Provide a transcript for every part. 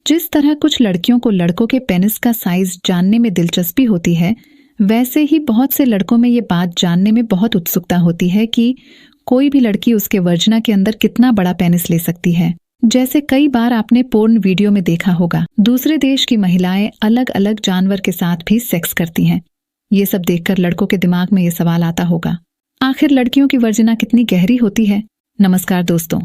जिस तरह कुछ लड़कियों को लड़कों के पेनिस का साइज जानने में दिलचस्पी होती है, वैसे ही बहुत से लड़कों में ये बात जानने में बहुत उत्सुकता होती है कि कोई भी लड़की उसके वर्जिना के अंदर कितना बड़ा पेनिस ले सकती है। जैसे कई बार आपने पोर्न वीडियो में देखा होगा, दूसरे देश की महिलाएं अलग अलग जानवर के साथ भी सेक्स करती हैं। ये सब देखकर लड़कों के दिमाग में ये सवाल आता होगा, आखिर लड़कियों की वर्जिना कितनी गहरी होती है। नमस्कार दोस्तों,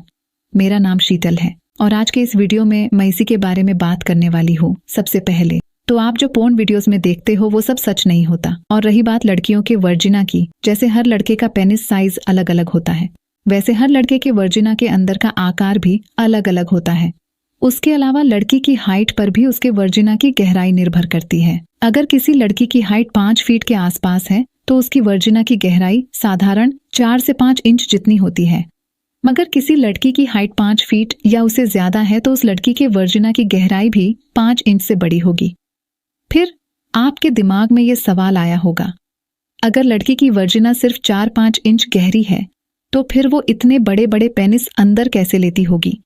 मेरा नाम शीतल है और आज के इस वीडियो में मैं इसी के बारे में बात करने वाली हूँ। सबसे पहले तो आप जो पोर्न वीडियोस में देखते हो वो सब सच नहीं होता। और रही बात लड़कियों के वर्जिना की, जैसे हर लड़के का पेनिस साइज अलग अलग होता है, वैसे हर लड़के के वर्जिना के अंदर का आकार भी अलग अलग होता है। उसके अलावा लड़की की हाइट पर भी उसके वर्जिना की गहराई निर्भर करती है। अगर किसी लड़की की हाइट 5 फीट के आसपास है तो उसकी वर्जिना की गहराई साधारण 4 से 5 इंच जितनी होती है। मगर किसी लड़की की हाइट 5 फीट या उससे ज्यादा है तो उस लड़की के वर्जिना की गहराई भी 5 इंच से बड़ी होगी। फिर आपके दिमाग में ये सवाल आया होगा, अगर लड़की की वर्जिना सिर्फ 4-5 इंच गहरी है तो फिर वो इतने बड़े बड़े पेनिस अंदर कैसे लेती होगी।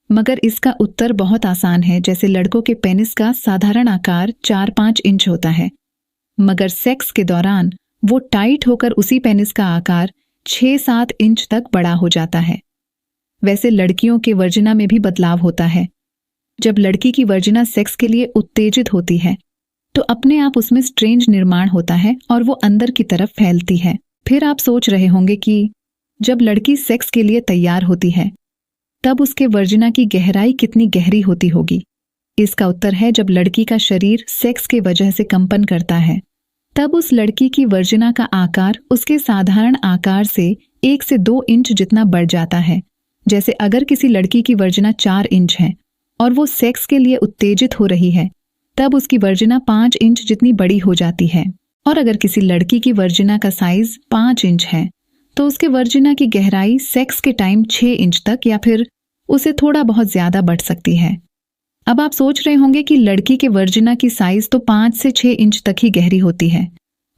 मगर इसका उत्तर बहुत आसान है। जैसे लड़कों के पेनिस का साधारण आकार 4-5 इंच होता है, मगर सेक्स के दौरान वो टाइट होकर उसी पेनिस का आकार 6-7 इंच तक बड़ा हो जाता है। वैसे लड़कियों के वर्जिना में भी बदलाव होता है। जब लड़की की वर्जिना सेक्स के लिए उत्तेजित होती है तो अपने आप उसमें स्ट्रेंज निर्माण होता है और वो अंदर की तरफ फैलती है। फिर आप सोच रहे होंगे कि जब लड़की सेक्स के लिए तैयार होती है तब उसके वर्जिना की गहराई कितनी गहरी होती होगी। इसका उत्तर है, जब लड़की का शरीर सेक्स के वजह से कंपन करता है तब उस लड़की की वर्जिना का आकार उसके साधारण आकार से 1 से 2 इंच जितना बढ़ जाता है। जैसे अगर किसी लड़की की वर्जिना 4 इंच है और वो सेक्स के लिए उत्तेजित हो रही है तब उसकी वर्जिना 5 इंच जितनी बड़ी हो जाती है। और अगर किसी लड़की की वर्जिना का साइज 5 इंच है तो उसके वर्जिना की गहराई सेक्स के टाइम 6 इंच तक या फिर उसे थोड़ा बहुत ज्यादा बढ़ सकती है। अब आप सोच रहे होंगे कि लड़की के वर्जिना की साइज तो 5 से 6 इंच तक ही गहरी होती है,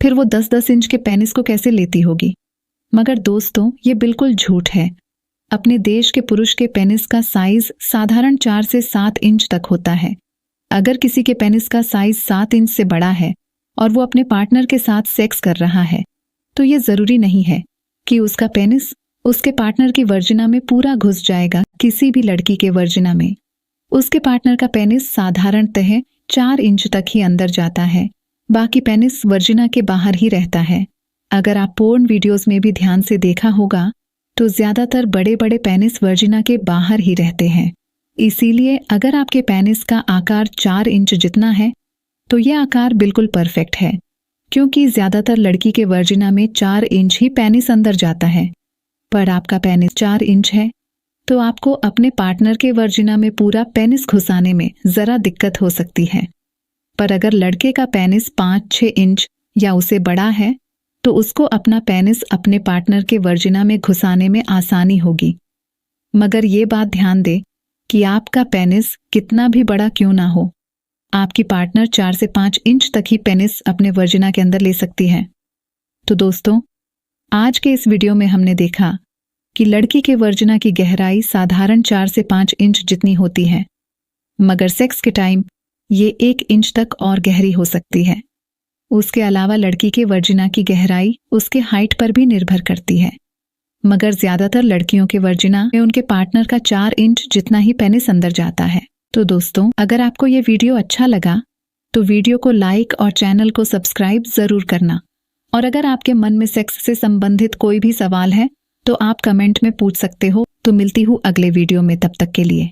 फिर वो 10-10 इंच के पेनिस को कैसे लेती होगी। मगर दोस्तों, ये बिल्कुल झूठ है। अपने देश के पुरुष के पेनिस का साइज साधारण 4 से 7 इंच तक होता है। अगर किसी के पेनिस का साइज 7 इंच से बड़ा है और वो अपने पार्टनर के साथ सेक्स कर रहा है तो ये जरूरी नहीं है कि उसका पेनिस उसके पार्टनर की वर्जिना में पूरा घुस जाएगा। किसी भी लड़की के वर्जिना में उसके पार्टनर का पेनिस साधारणतः 4 इंच तक ही अंदर जाता है, बाकी पेनिस वर्जिना के बाहर ही रहता है। अगर आप पोर्न वीडियोस में भी ध्यान से देखा होगा तो ज्यादातर बड़े बड़े पेनिस वर्जिना के बाहर ही रहते हैं। इसीलिए अगर आपके पेनिस का आकार 4 इंच जितना है तो यह आकार बिल्कुल परफेक्ट है, क्योंकि ज्यादातर लड़की के वर्जिना में 4 इंच ही पेनिस अंदर जाता है। पर आपका पेनिस 4 इंच है तो आपको अपने पार्टनर के वर्जिना में पूरा पेनिस घुसाने में जरा दिक्कत हो सकती है। पर अगर लड़के का पेनिस 5-6 इंच या उससे बड़ा है तो उसको अपना पेनिस अपने पार्टनर के वर्जिना में घुसाने में आसानी होगी। मगर ये बात ध्यान दे कि आपका पेनिस कितना भी बड़ा क्यों ना हो, आपकी पार्टनर 4 से 5 इंच तक ही पेनिस अपने वर्जिना के अंदर ले सकती है। तो दोस्तों, आज के इस वीडियो में हमने देखा कि लड़की के वर्जिना की गहराई साधारण 4 से 5 इंच जितनी होती है, मगर सेक्स के टाइम ये 1 इंच तक और गहरी हो सकती है। उसके अलावा लड़की के वर्जिना की गहराई उसके हाइट पर भी निर्भर करती है, मगर ज्यादातर लड़कियों के वर्जिना में उनके पार्टनर का 4 इंच जितना ही पेनिस अंदर जाता है। तो दोस्तों, अगर आपको ये वीडियो अच्छा लगा तो वीडियो को लाइक और चैनल को सब्सक्राइब जरूर करना। और अगर आपके मन में सेक्स से संबंधित कोई भी सवाल है तो आप कमेंट में पूछ सकते हो। तो मिलती हूँ अगले वीडियो में, तब तक के लिए।